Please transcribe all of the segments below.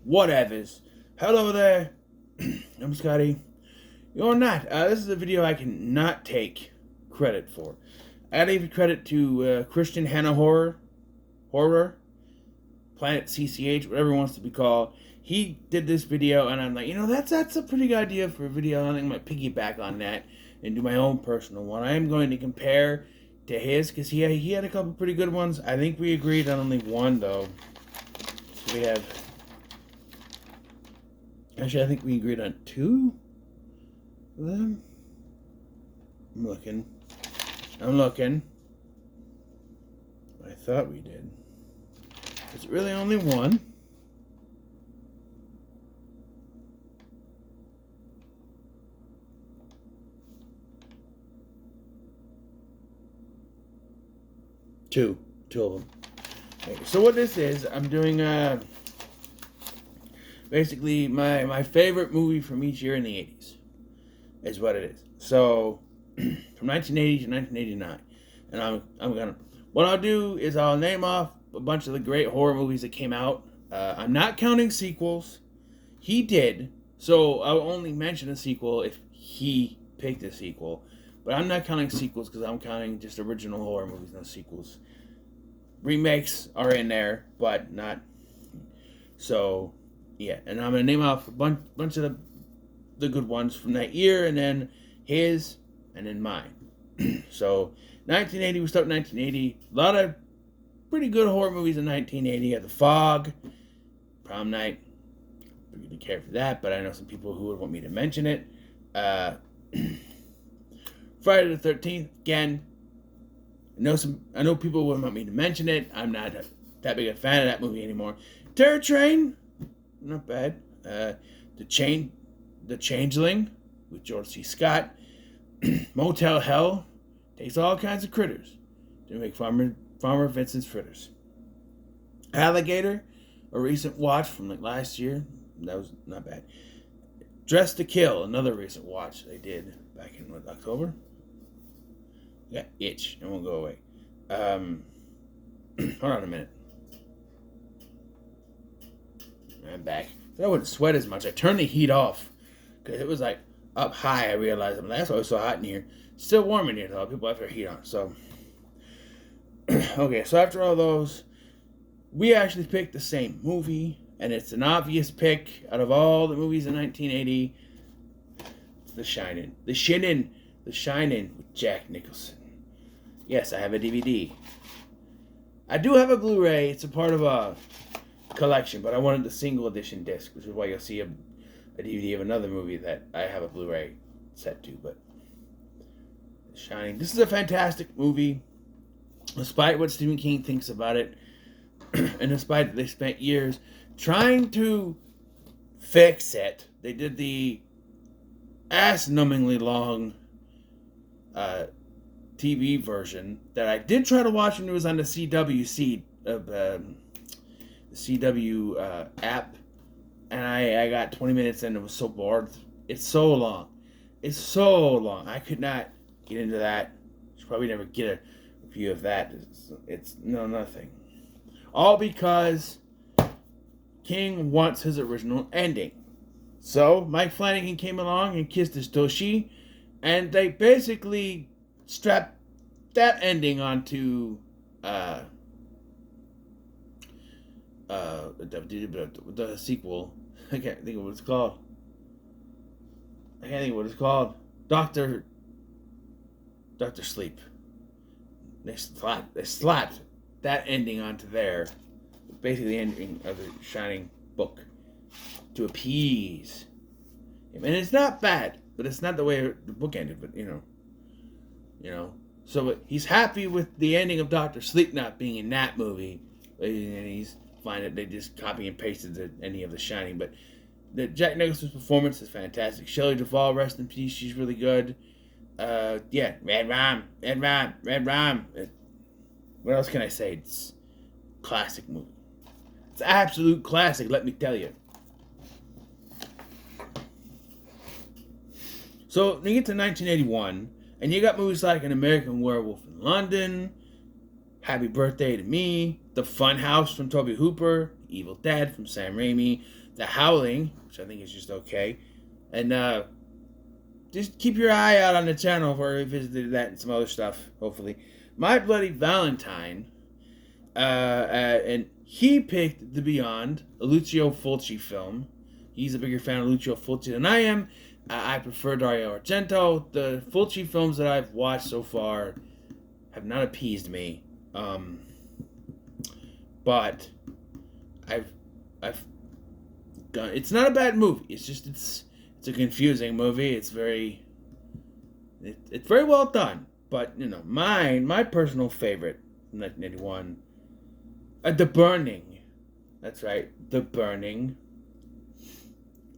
whatevers. Hello there. I'm Scotty. You're not. This is a video I cannot take credit for. I gotta give credit to Christian Hannah Horror, Planet CCH, whatever it wants to be called. He did this video, and I'm like, that's a pretty good idea for a video. I think I'm gonna piggyback on that and do my own personal one. I am going to compare to his because he had a couple pretty good ones. I think we agreed on only one though. So we have. Actually, I think we agreed on two of them. I'm looking. I thought we did. Is it really only one? Two of them. Okay, so what this is, I'm doing basically my favorite movie from each year in the 80s is what it is. So from 1980 to 1989, and what I'll do is I'll name off a bunch of the great horror movies that came out. I'm not counting sequels. He did, so I'll only mention a sequel if he picked a sequel. But I'm not counting sequels because I'm counting just original horror movies, no sequels. Remakes are in there, but not. So, yeah. And I'm going to name off a bunch of the good ones from that year, and then his, and then mine. So, 1980, we start 1980. A lot of pretty good horror movies in 1980. The Fog, Prom Night. I don't really care for that, but I know some people who would want me to mention it. Friday the 13th, again. I know people would want me to mention it. I'm not that big a fan of that movie anymore. Terror Train, not bad. The Changeling with George C. Scott. Motel Hell takes all kinds of critters to make Farmer Vincent's fritters. Alligator, a recent watch from last year. That was not bad. Dress to Kill, another recent watch they did back in October. Yeah, itch. It won't go away. Hold on a minute. I'm back. I wouldn't sweat as much. I turned the heat off because it was up high. I realized that's why it was so hot in here. Still warm in here though. People have their heat on. So okay. So after all those, we actually picked the same movie, and it's an obvious pick out of all the movies in 1980. It's The Shining. The Shining with Jack Nicholson. Yes, I have a DVD. I do have a Blu-ray. It's a part of a collection, but I wanted the single edition disc, which is why you'll see a DVD of another movie that I have a Blu-ray set to. But The Shining. This is a fantastic movie, despite what Stephen King thinks about it, and despite that they spent years trying to fix it. They did the ass-numbingly long TV version that I did try to watch when it was on the CW app, and I got 20 minutes and it was so bored. It's so long. I could not get into that. Should probably never get a review of that. It's nothing. All because King wants his original ending. So Mike Flanagan came along and kissed his tushy, and they basically strapped that ending onto the sequel. I can't think of what it's called. Doctor Sleep. They slapped that ending onto there. Basically the ending of the Shining book to appease him. And it's not bad, but it's not the way the book ended, but So he's happy with the ending of Dr. Sleep not being in that movie, and he's fine that they just copy and pasted the ending of The Shining. But the Jack Nicholson's performance is fantastic. Shelley Duvall, rest in peace, she's really good. Yeah, Red Rum. What else can I say? It's a classic movie. It's an absolute classic, let me tell you. So, you get to 1981, and you got movies like An American Werewolf in London, Happy Birthday to Me, The Fun House from Tobe Hooper, Evil Dead from Sam Raimi, The Howling, which I think is just okay, and just keep your eye out on the channel for revisited that and some other stuff. Hopefully, My Bloody Valentine, and he picked The Beyond, a Lucio Fulci film. He's a bigger fan of Lucio Fulci than I am. I prefer Dario Argento. The Fulci films that I've watched so far have not appeased me. But I've done. It's not a bad movie. It's just it's a confusing movie. It's very well done. But my personal favorite from 1981, The Burning. That's right, The Burning,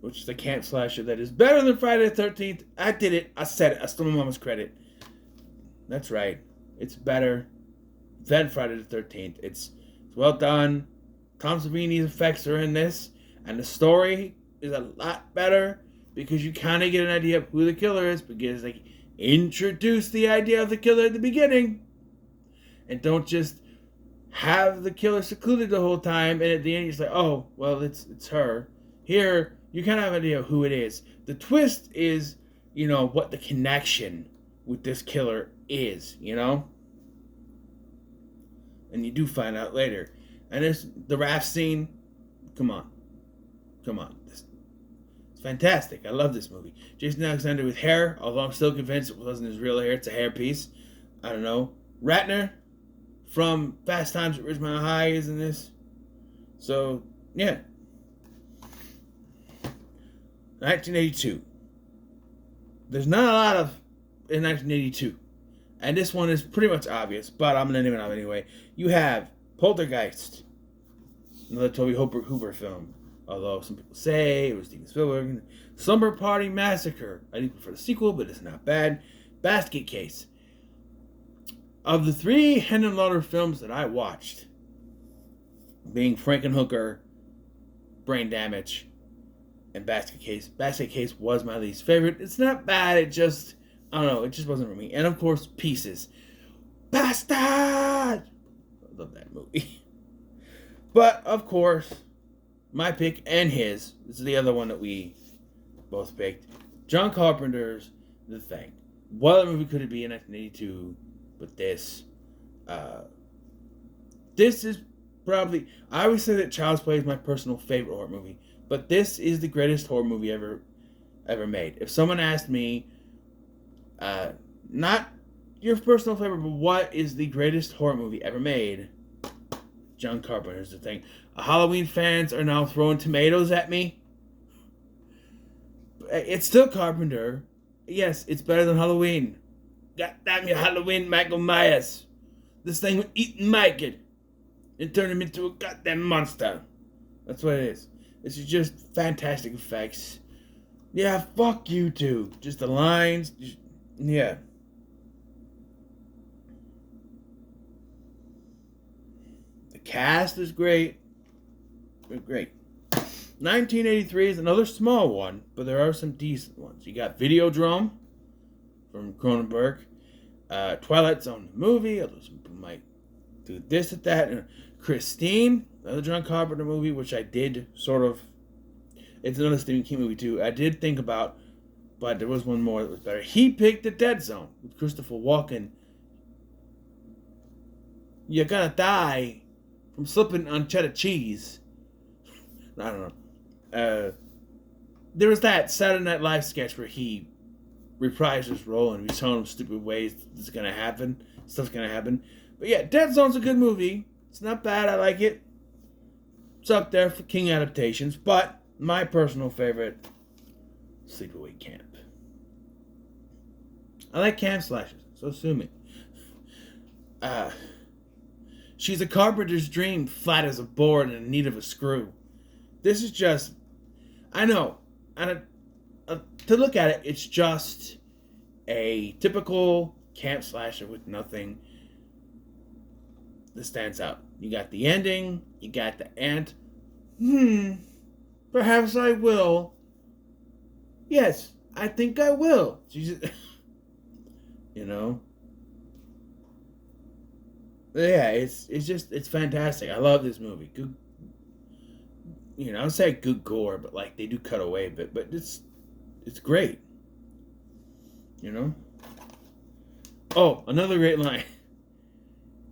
which is a camp slasher that is better than Friday the 13th. I did it. I said it. I stole my mama's credit. That's right. It's better than Friday the 13th. It's well done. Tom Savini's effects are in this, and the story is a lot better because you kind of get an idea of who the killer is because they introduce the idea of the killer at the beginning, and don't just have the killer secluded the whole time, and at the end you're just like, oh, well, it's her. Here, you kind of have an idea of who it is. The twist is, what the connection with this killer is, And you do find out later. And there's the raft scene. Come on. It's fantastic. I love this movie. Jason Alexander with hair, although I'm still convinced it wasn't his real hair. It's a hair piece. I don't know. Ratner from Fast Times at Ridgemont High is in this. So, yeah. 1982. There's not a lot of in 1982. And this one is pretty much obvious, but I'm going to name it out anyway. You have Poltergeist, another Tobe Hooper film. Although some people say it was Steven Spielberg. Slumber Party Massacre. I do prefer the sequel, but it's not bad. Basket Case. Of the three Hendon Lauder films that I watched, being Frankenhooker, Brain Damage, and Basket Case was my least favorite. It's not bad, it just wasn't for me. And of course, Pieces. Bastard! I love that movie. But, of course, my pick and his, this is the other one that we both picked, John Carpenter's The Thing. What other movie could it be in 1982 but this? This is probably, I always say that Child's Play is my personal favorite horror movie, but this is the greatest horror movie ever made. If someone asked me, not your personal favorite, but what is the greatest horror movie ever made, John Carpenter's The Thing. Halloween fans are now throwing tomatoes at me. It's still Carpenter. Yes, it's better than Halloween. God damn you, Halloween, Michael Myers. This thing would eat Michael and turn him into a goddamn monster. That's what it is. This is just fantastic effects. Yeah, fuck you two. Just the lines. Yeah. The cast is great. They're great. 1983 is another small one, but there are some decent ones. You got Videodrome from Cronenberg. Twilight Zone the movie, although some people might do this at that. And Christine, another John Carpenter movie, which I did sort of. It's another Stephen King movie too. I did think about, but there was one more that was better. He picked The Dead Zone with Christopher Walken. You're gonna die from slipping on cheddar cheese. I don't know. There was that Saturday Night Live sketch where he reprised his role and he's telling him stupid ways this is gonna happen. Stuff's gonna happen. But yeah, Dead Zone's a good movie. It's not bad. I like it. It's up there for King adaptations, but my personal favorite, Sleepaway Camp. I like camp slashers, so sue me. She's a carpenter's dream, flat as a board and in need of a screw. This is just, I know, to look at it, it's just a typical camp slasher with nothing that stands out. You got the ending, you got the ant. Perhaps I will. Yes, I think I will. Jesus. You know? Yeah, it's fantastic. I love this movie. Good. I would say good gore, but like they do cut away a bit, but it's great. Oh, another great line.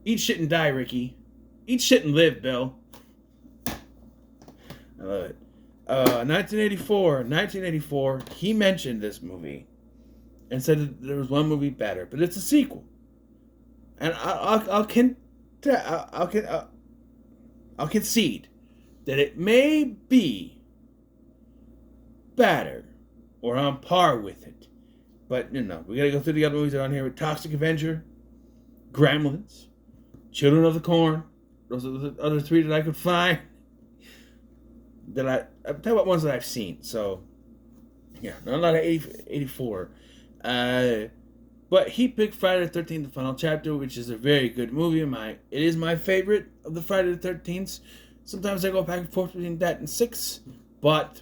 Eat shit and die, Ricky. Eat shit and live, Bill. I love it. 1984, he mentioned this movie and said that there was one movie better, but it's a sequel. And I'll concede that it may be better or on par with it. But, we gotta go through the other movies that are on here with Toxic Avenger, Gremlins, Children of the Corn. Those are the other three that I could find. I'm talking about ones that I've seen. So, yeah, not a lot of 84. But he picked Friday the 13th, The Final Chapter, which is a very good movie. It is my favorite of the Friday the 13th. Sometimes I go back and forth between that and 6, but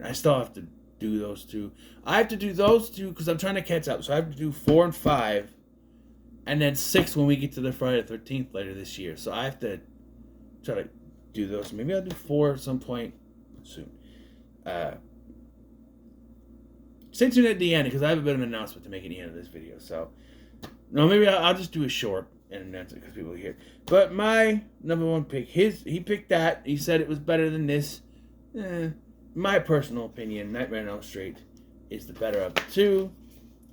I still have to do those two. I have to do those two because I'm trying to catch up. So I have to do 4 and 5, and then 6 when we get to the Friday the 13th later this year. So I have to try to do those. Maybe I'll do 4 at some point soon. Stay tuned at the end because I have a bit of an announcement to make at the end of this video. So, no, maybe I'll just do a short and announce it because people hear. But my number one pick, he picked that. He said it was better than this. My personal opinion, Nightmare on Elm Street is the better of the two.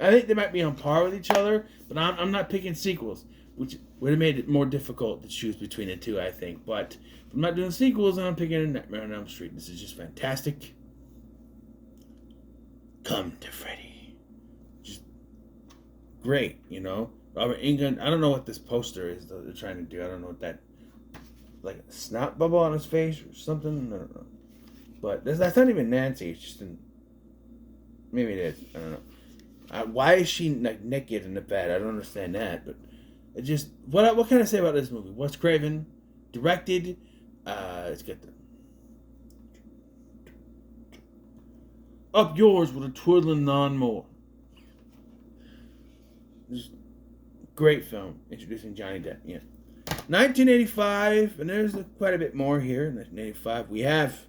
I think they might be on par with each other, but I'm not picking sequels, which would have made it more difficult to choose between the two, I think. But if I'm not doing sequels, I'm picking Nightmare on Elm Street. This is just fantastic. Come to Freddy. Just great, Robert Englund. I don't know what this poster is that they're trying to do. I don't know what that, like a snot bubble on his face or something. I don't know. But that's not even Nancy. It's just maybe it is. I don't know. Why is she naked in the bed? I don't understand that. But it just what can I say about this movie? Wes Craven directed. Let's get the up yours with a twiddling lawnmower. Just great film introducing Johnny Depp. Yeah, 1985, and there's quite a bit more here. In 1985, we have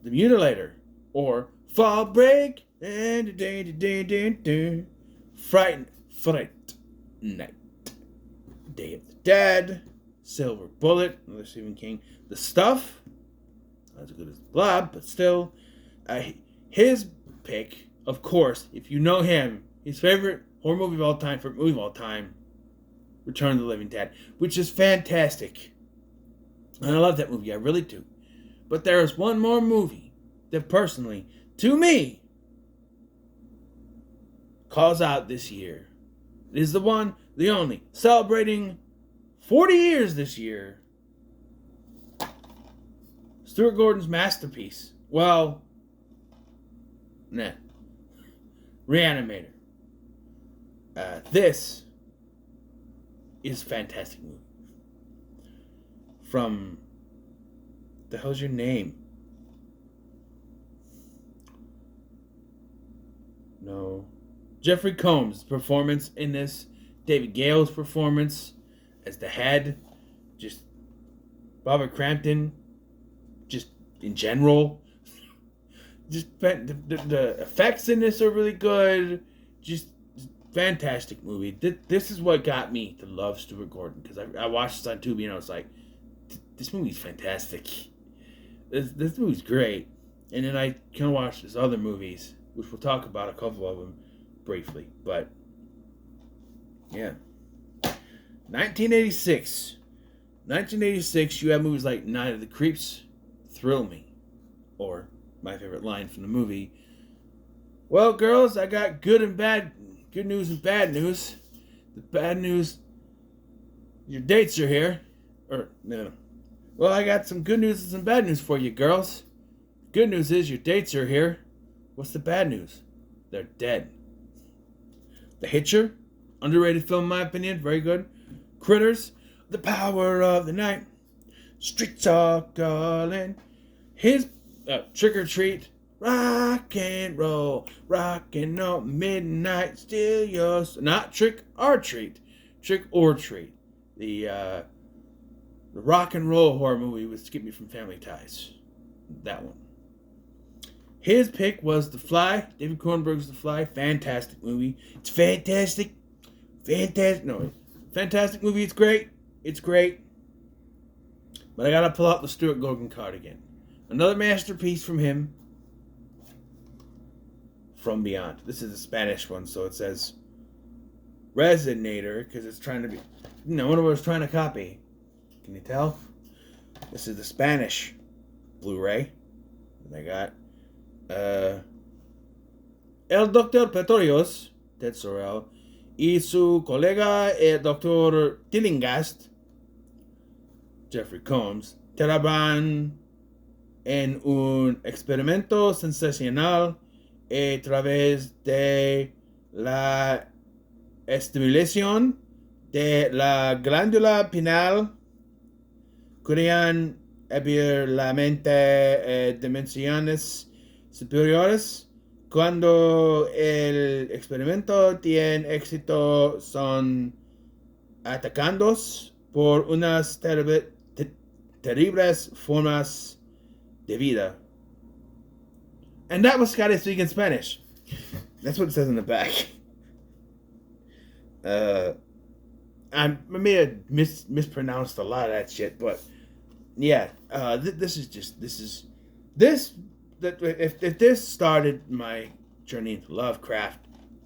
The Mutilator, or Fall Break, and Fright Night, Day of the Dead, Silver Bullet, another Stephen King, The Stuff, not as good as Blob, but still, his pick, of course, if you know him, his favorite horror movie of all time, Return of the Living Dead, which is fantastic, and I love that movie, I really do. But there is one more movie that personally, to me, calls out this year. It is the one, the only, celebrating 40 years this year. Stuart Gordon's masterpiece. Well, Reanimator. This is a fantastic movie. From the hell's your name? No. Jeffrey Combs' performance in this. David Gale's performance as the head. Just Robert Crampton. Just in general. Just the effects in this are really good. Just fantastic movie. This is what got me to love Stuart Gordon. Because I watched this on Tubi and I was like, this movie's fantastic. This movie's great. And then I kind of watched his other movies, which we'll talk about a couple of them briefly. But, yeah. 1986. 1986, you have movies like Night of the Creeps, Thrill Me. Or, my favorite line from the movie, well, girls, I got good news and bad news. The bad news, your dates are here. Or, no. Well, I got some good news and some bad news for you, girls. Good news is your dates are here. What's the bad news? They're dead. The Hitcher, underrated film in my opinion, very good. Critters, The Power of the Night, Streets Are Calling, his Trick or Treat, Rock and Roll, Midnight, Still Yours, not Trick or Treat, Trick or Treat. The The rock and roll horror movie with Skip Me from Family Ties. That one. His pick was The Fly. David Cronenberg's The Fly. Fantastic movie. It's fantastic. Fantastic. No, fantastic movie. It's great. It's great. But I gotta pull out the Stuart Gordon card again. Another masterpiece from him. From Beyond. This is a Spanish one, so it says Resonator, because it's trying to be... one of us trying to copy. Can you tell? This is the Spanish Blu-ray. And I got El Doctor Pretorius, Ted Sorrell, y su colega el Doctor Tillingast, Jeffrey Combs, trabajan en un experimento sensacional a través de la estimulación de la glándula pineal, crean abrir la mente dimensiones superiores. Cuando el experimento tiene éxito, son atacados por unas terribles formas de vida. And that was Scotty speaking Spanish. That's what it says in the back. I may have mispronounced a lot of that shit, but yeah, if this started my journey into Lovecraft,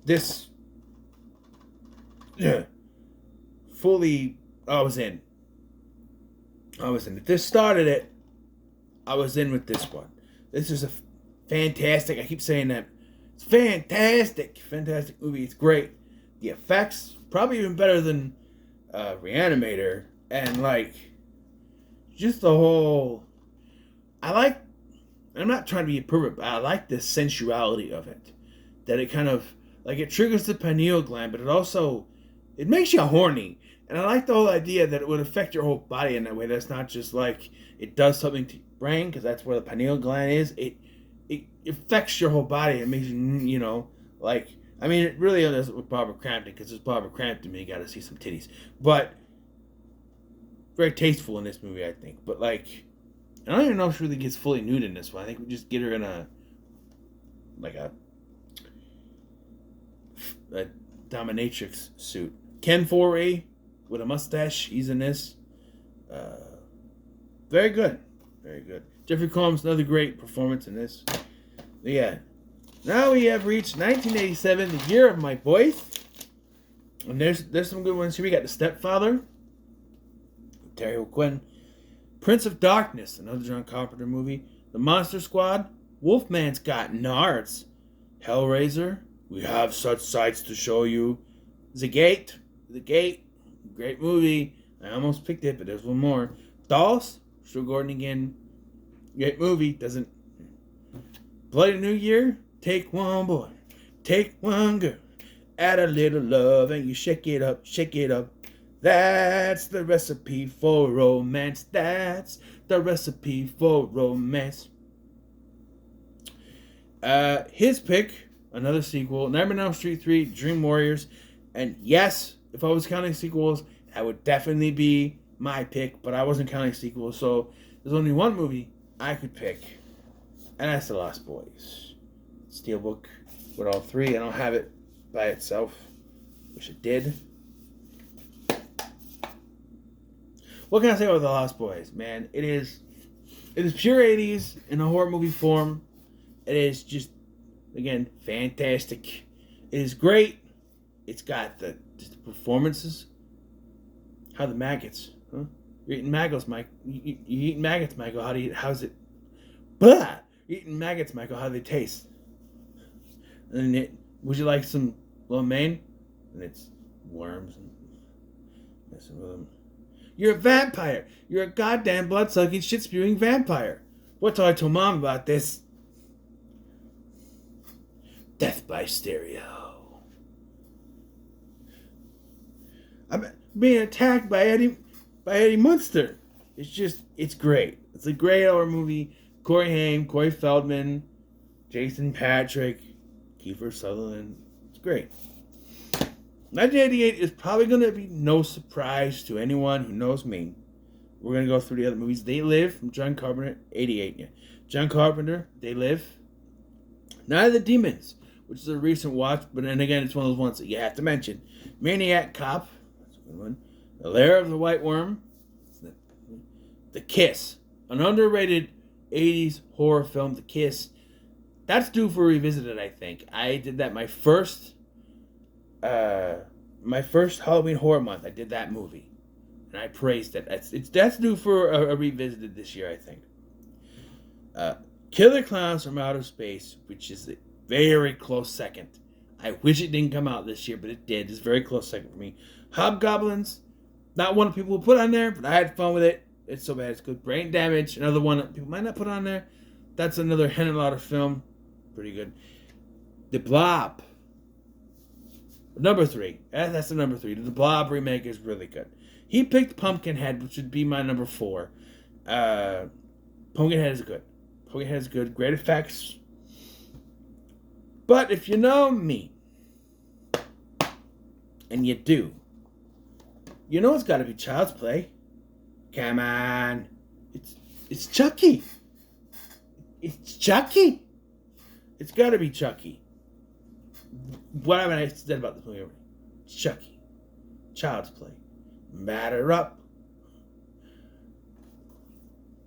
this fully, I was in. If this started it, I was in with this one. This is a fantastic, I keep saying that, it's fantastic movie. It's great. The effects, probably even better than Reanimator, and just the whole, I'm not trying to be a pervert, but I like the sensuality of it. That it kind of, it triggers the pineal gland, but it makes you horny. And I like the whole idea that it would affect your whole body in that way. That's not just it does something to your brain, because that's where the pineal gland is. It affects your whole body. It makes you, it really does with Barbara Crampton, because it's Barbara Crampton, you got to see some titties. But very tasteful in this movie, I think. But I don't even know if she really gets fully nude in this one. I think we just get her in a dominatrix suit. Ken Foree with a mustache, he's in this. Very good. Very good. Jeffrey Combs, another great performance in this. But yeah. Now we have reached 1987, the year of my boys. And there's some good ones here. We got The Stepfather, Terry O'Quinn. Prince of Darkness, another John Carpenter movie. The Monster Squad, Wolfman's Got Nards. Hellraiser, We Have Such Sights to Show You. The Gate, great movie. I almost picked it, but there's one more. Dolls, Stuart Gordon again. Great movie. Doesn't. Bloody New Year, take one boy, take one girl, add a little love, and you shake it up, shake it up. That's the recipe for romance. That's the recipe for romance. His pick, another sequel, Nightmare on Elm Street 3, Dream Warriors. And yes, if I was counting sequels, that would definitely be my pick, but I wasn't counting sequels, so there's only one movie I could pick, and that's The Lost Boys. Steelbook with all three. I don't have it by itself. Wish it did. What can I say about The Lost Boys, man? It is pure 80s in a horror movie form. It is just, again, fantastic. It is great. It's got the performances. How the maggots, huh? You're eating maggots, Mike. You eating maggots, Michael. How's it? Blah! You're eating maggots, Michael. How do they taste? And then would you like some lo mein? And it's worms and messing with them. You're a vampire. You're a goddamn blood-sucking, shit-spewing vampire. What till I told Mom about this? Death by stereo. I'm being attacked by Eddie Munster. It's great. It's a great horror movie. Corey Haim, Corey Feldman, Jason Patrick, Kiefer Sutherland. It's great. 1988 is probably going to be no surprise to anyone who knows me. we're going to go through the other movies. They Live from John Carpenter, 88. Yeah. John Carpenter, They Live. Night of the Demons, which is a recent watch, but then again, it's one of those ones that you have to mention. Maniac Cop, that's a good one. The Lair of the White Worm. The Kiss, an underrated 80s horror film, The Kiss. That's due for revisited, I think. I did that my first Halloween horror month. I did that movie, and I praised it. That's due for a revisited this year, I think. Killer Clowns from Outer Space, which is a very close second. I wish it didn't come out this year, but it did. It's a very close second for me. Hobgoblins, not one people put on there, but I had fun with it. It's so bad it's good. Brain Damage, another one that people might not put on there. That's another Henry Lauder film. Pretty good. The Blob. Number 3. That's the number 3. The Blob remake is really good. He picked Pumpkinhead, which would be my number 4. Pumpkinhead is good. Pumpkinhead is good. Great effects. But if you know me, and you do, you know it's got to be Child's Play. Come on. It's Chucky. It's Chucky. It's got to be Chucky. What haven't I said about this movie already? It's Chucky. Child's Play. Matter up.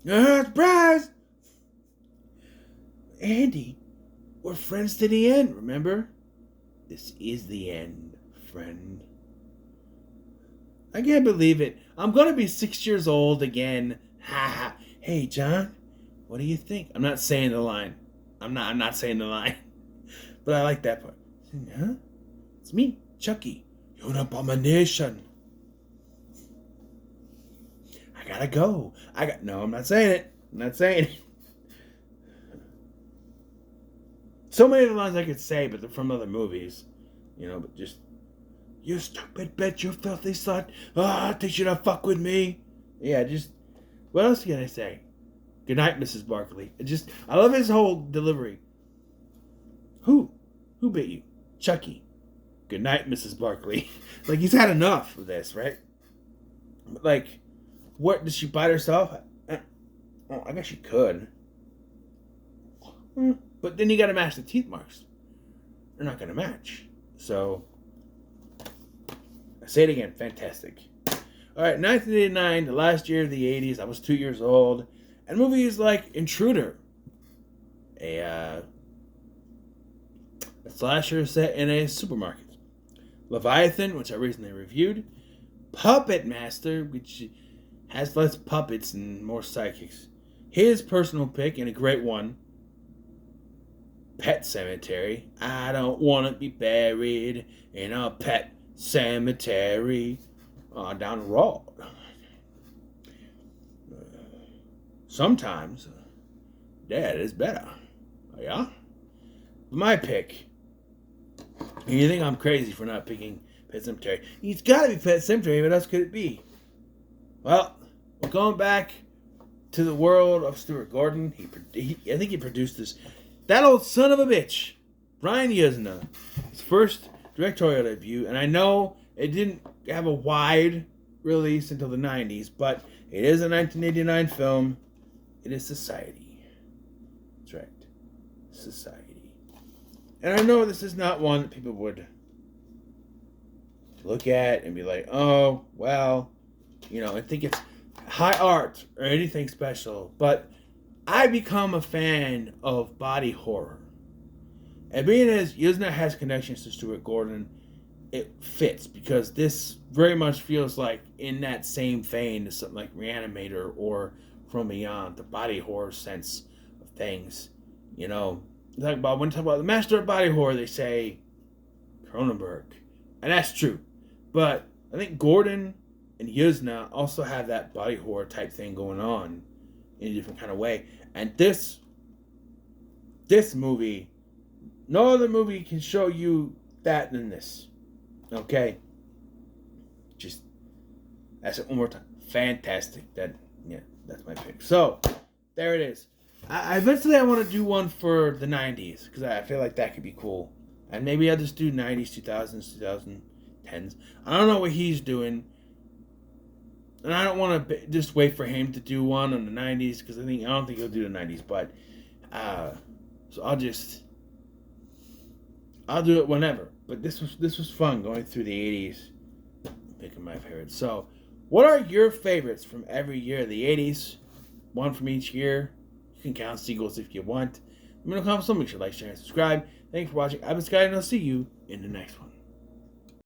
Surprise! Andy, we're friends to the end, remember? This is the end, friend. I can't believe it. I'm going to be 6 years old again. Ha ha. Hey, John, what do you think? I'm not saying the line. I'm not saying the line. But I like that part. Huh? It's me, Chucky. You're an abomination. I gotta go. No, I'm not saying it. I'm not saying it. So many of the lines I could say, but they're from other movies. But just, you stupid bitch, you filthy slut. I teach you to fuck with me. Yeah, just, what else can I say? Good night, Mrs. Barkley. I love his whole delivery. Who bit you? Chucky. Good night, Mrs. Barkley. Like, he's had enough of this, right? Like, what, did she bite herself? Oh, I guess she could. But then you gotta match the teeth marks. They're not gonna match. So, I say it again, fantastic. Alright, 1989, the last year of the 80s. I was 2 years old. And movies like Intruder. A slasher set in a supermarket. Leviathan, which I recently reviewed. Puppet Master, which has less puppets and more psychics. His personal pick, and a great one. Pet Cemetery. I don't want to be buried in a pet cemetery. Down the road. Sometimes, Dad is better. Oh, yeah? My pick. And you think I'm crazy for not picking Pet Cemetery. It's got to be Pet Cemetery. What else could it be? Well, we're going back to the world of Stuart Gordon. I think he produced this. That old son of a bitch, Brian Yuzna, his first directorial debut. And I know it didn't have a wide release until the 90s, but it is a 1989 film. It is Society. That's right. Society. And I know this is not one that people would look at and be like, oh, well, I think it's high art or anything special. But I become a fan of body horror. And being as Yuzna has connections to Stuart Gordon, it fits because this very much feels like in that same vein as something like Reanimator or From Beyond, the body horror sense of things. When they talk about the master of body horror, they say Cronenberg. And that's true. But I think Gordon and Yuzna also have that body horror type thing going on in a different kind of way. And this movie, no other movie can show you that than this. Okay? Just, that's it one more time. Fantastic. That's my pick. So, there it is. Eventually I want to do one for the 90s, because I feel like that could be cool. And maybe I'll just do 90s, 2000s, 2010s. I don't know what he's doing. and I don't want to just wait for him to do one on the 90s because I don't think he'll do the 90s, but so I'll do it whenever. But this was fun going through the 80s, picking my favorites. So, what are your favorites from every year of the 80s? One from each year. You can count sequels if you want. Let me know in the comments. Make sure to like, share, and subscribe. Thanks for watching. I've been Sky, and I'll see you in the next one.